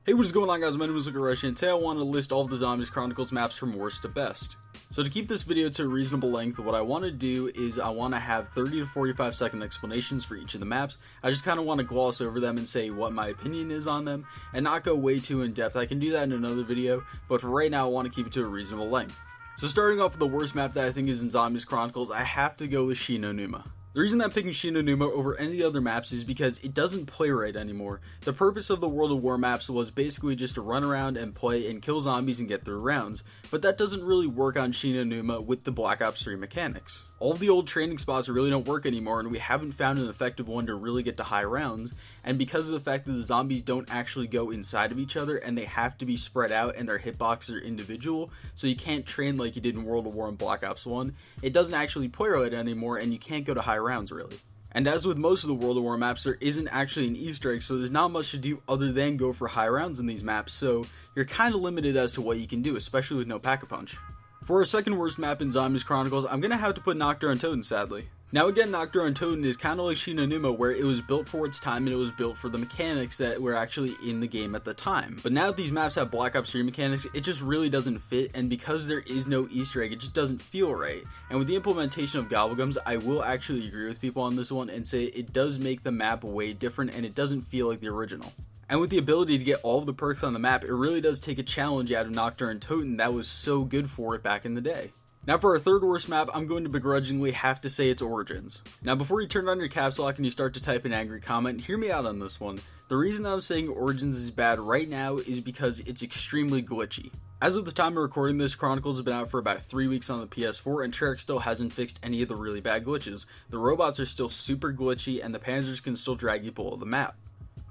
Hey, what is going on, guys? My name is Rushin, and today I want to list all of the Zombies Chronicles maps from worst to best. So to keep this video to a reasonable length, what I want to do is I want to have 30 to 45 second explanations for each of the maps. I just kind of want to gloss over them and say what my opinion is on them, and not go way too in depth. I can do that in another video, but for right now I want to keep it to a reasonable length. So starting off with the worst map that I think is in Zombies Chronicles, I have to go with Shinonuma. The reason I'm picking Shinonuma over any other maps is because it doesn't play right anymore. The purpose of the World of War maps was basically just to run around and play and kill zombies and get through rounds, but that doesn't really work on Shinonuma with the Black Ops 3 mechanics. All of the old training spots really don't work anymore, and we haven't found an effective one to really get to high rounds, and because of the fact that the zombies don't actually go inside of each other and they have to be spread out and their hitboxes are individual, so you can't train like you did in World of War and Black Ops 1, it doesn't actually play right anymore and you can't go to high rounds really. And as with most of the World of War maps, there isn't actually an Easter egg, so there's not much to do other than go for high rounds in these maps, so you're kind of limited as to what you can do, especially with no Pack-a-Punch. For our second worst map in Zombies Chronicles, I'm going to have to put Nocturne Toad, sadly. Now again, Nocturne Toad is kind of like Shinonuma, where it was built for its time and it was built for the mechanics that were actually in the game at the time. But now that these maps have Black Ops 3 mechanics, it just really doesn't fit, and because there is no Easter egg, it just doesn't feel right. And with the implementation of Gobblegums, I will actually agree with people on this one and say it does make the map way different and it doesn't feel like the original. And with the ability to get all of the perks on the map, it really does take a challenge out of Nocturne Toad, and that was so good for it back in the day. Now for our third worst map, I'm going to begrudgingly have to say it's Origins. Now before you turn on your caps lock and you start to type an angry comment, hear me out on this one. The reason I'm saying Origins is bad right now is because it's extremely glitchy. As of the time of recording this, Chronicles has been out for about 3 weeks on the PS4, and Treyarch still hasn't fixed any of the really bad glitches. The robots are still super glitchy, and the panzers can still drag you below the map.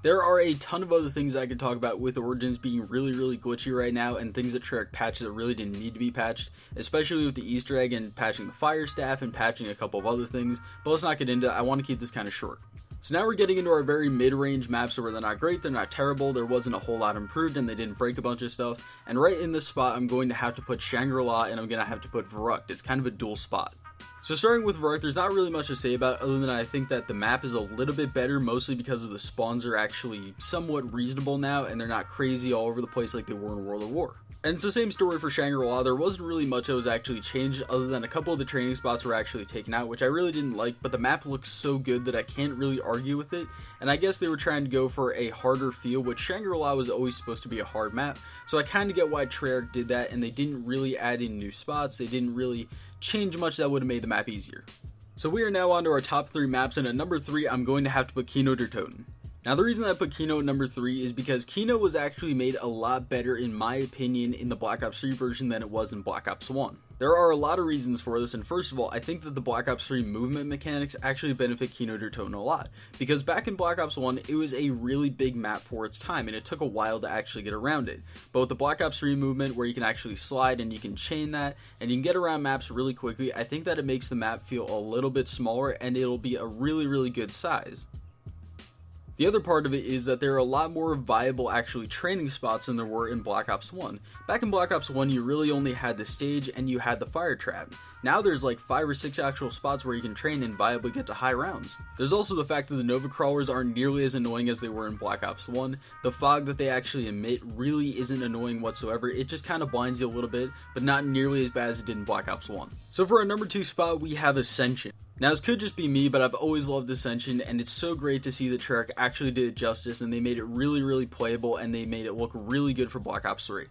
There are a ton of other things I could talk about with Origins being really glitchy right now, and things that Treyarch patched that really didn't need to be patched, especially with the Easter egg and patching the fire staff and patching a couple of other things, but let's not get into it. I want to keep this kind of short. So now we're getting into our very mid-range maps where they're not great, they're not terrible, there wasn't a whole lot improved, and they didn't break a bunch of stuff, and right in this spot I'm going to have to put Shangri-La and I'm going to have to put Verrückt. It's kind of a dual spot. So starting with Verrückt, there's not really much to say about it other than I think that the map is a little bit better, mostly because of the spawns are actually somewhat reasonable now and they're not crazy all over the place like they were in World of War. And it's the same story for Shangri-La. There wasn't really much that was actually changed other than a couple of the training spots were actually taken out, which I really didn't like, but the map looks so good that I can't really argue with it, and I guess they were trying to go for a harder feel, which Shangri-La was always supposed to be a hard map, so I kind of get why Treyarch did that, and they didn't really add in new spots, they didn't really change much that would have made the map easier. So we are now on to our top 3 maps, and at number 3 I'm going to have to put Kino der Welt. Now the reason I put Kino at number 3 is because Kino was actually made a lot better in my opinion in the Black Ops 3 version than it was in Black Ops 1. There are a lot of reasons for this, and first of all, I think that the Black Ops 3 movement mechanics actually benefit Kino der Welt a lot, because back in Black Ops 1 it was a really big map for its time and it took a while to actually get around it. But with the Black Ops 3 movement where you can actually slide and you can chain that and you can get around maps really quickly, I think that it makes the map feel a little bit smaller and it'll be a really good size. The other part of it is that there are a lot more viable actually training spots than there were in Black Ops 1. Back in Black Ops 1 you really only had the stage and you had the fire trap. Now there's like 5 or 6 actual spots where you can train and viably get to high rounds. There's also the fact that the Nova Crawlers aren't nearly as annoying as they were in Black Ops 1. The fog that they actually emit really isn't annoying whatsoever, it just kind of blinds you a little bit, but not nearly as bad as it did in Black Ops 1. So for our number 2 spot we have Ascension. Now this could just be me, but I've always loved Ascension, and it's so great to see that Treyarch actually did it justice and they made it really playable and they made it look really good for Black Ops 3.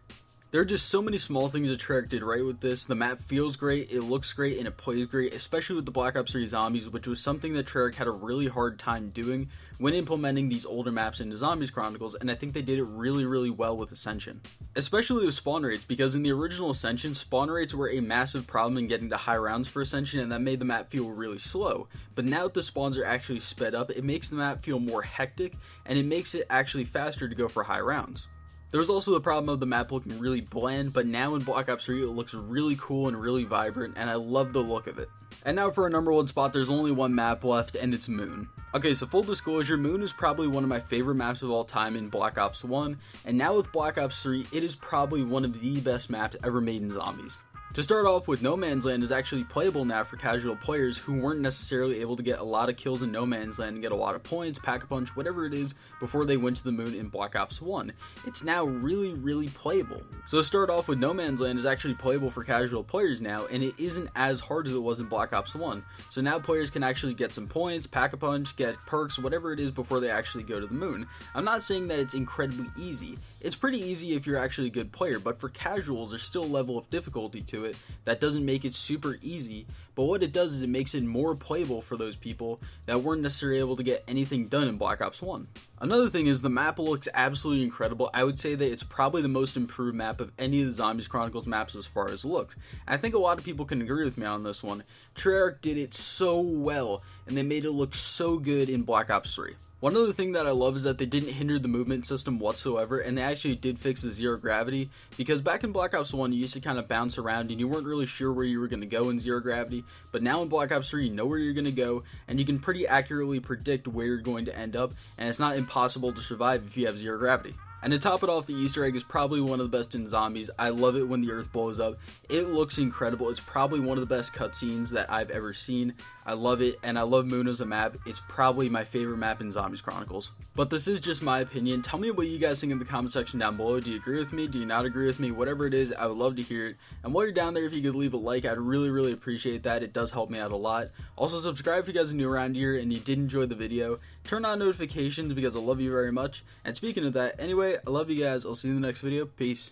There are just so many small things that Treyarch did right with this. The map feels great, it looks great, and it plays great, especially with the Black Ops 3 zombies, which was something that Treyarch had a really hard time doing when implementing these older maps into Zombies Chronicles, and I think they did it really well with Ascension. Especially with spawn rates, because in the original Ascension, spawn rates were a massive problem in getting to high rounds for Ascension, and that made the map feel really slow. But now that the spawns are actually sped up, it makes the map feel more hectic, and it makes it actually faster to go for high rounds. There was also the problem of the map looking really bland, but now in Black Ops 3 it looks really cool and really vibrant, and I love the look of it. And now for our number 1 spot, there's only one map left, and it's Moon. Okay, so full disclosure, Moon is probably one of my favorite maps of all time in Black Ops 1, and now with Black Ops 3, it is probably one of the best maps ever made in zombies. To start off with, No Man's Land is actually playable now for casual players who weren't necessarily able to get a lot of kills in No Man's Land and get a lot of points, pack-a-punch, whatever it is, before they went to the moon in Black Ops 1. It's now really playable. So to start off with, No Man's Land is actually playable for casual players now, and it isn't as hard as it was in Black Ops 1. So now players can actually get some points, pack-a-punch, get perks, whatever it is before they actually go to the moon. I'm not saying that it's incredibly easy. It's pretty easy if you're actually a good player, but for casuals, there's still a level of difficulty to it that doesn't make it super easy, but what it does is it makes it more playable for those people that weren't necessarily able to get anything done in Black Ops 1. Another thing is the map looks absolutely incredible. I would say that it's probably the most improved map of any of the Zombies Chronicles maps as far as looks. And I think a lot of people can agree with me on this one. Treyarch did it so well, and they made it look so good in Black Ops 3. One other thing that I love is that they didn't hinder the movement system whatsoever, and they actually did fix the zero gravity, because back in Black Ops 1 you used to kind of bounce around and you weren't really sure where you were going to go in zero gravity, but now in Black Ops 3 you know where you're going to go, and you can pretty accurately predict where you're going to end up, and it's not impossible to survive if you have zero gravity. And to top it off, the Easter egg is probably one of the best in Zombies. I love it when the earth blows up. It looks incredible. It's probably one of the best cutscenes that I've ever seen. I love it, and I love Moon as a map. It's probably my favorite map in Zombies Chronicles. But this is just my opinion. Tell me what you guys think in the comment section down below. Do you agree with me? Do you not agree with me? Whatever it is, I would love to hear it. And while you're down there, if you could leave a like, I'd really appreciate that. It does help me out a lot. Also, subscribe if you guys are new around here and you did enjoy the video. Turn on notifications because I love you very much. And speaking of that, anyway, I love you guys. I'll see you in the next video. Peace.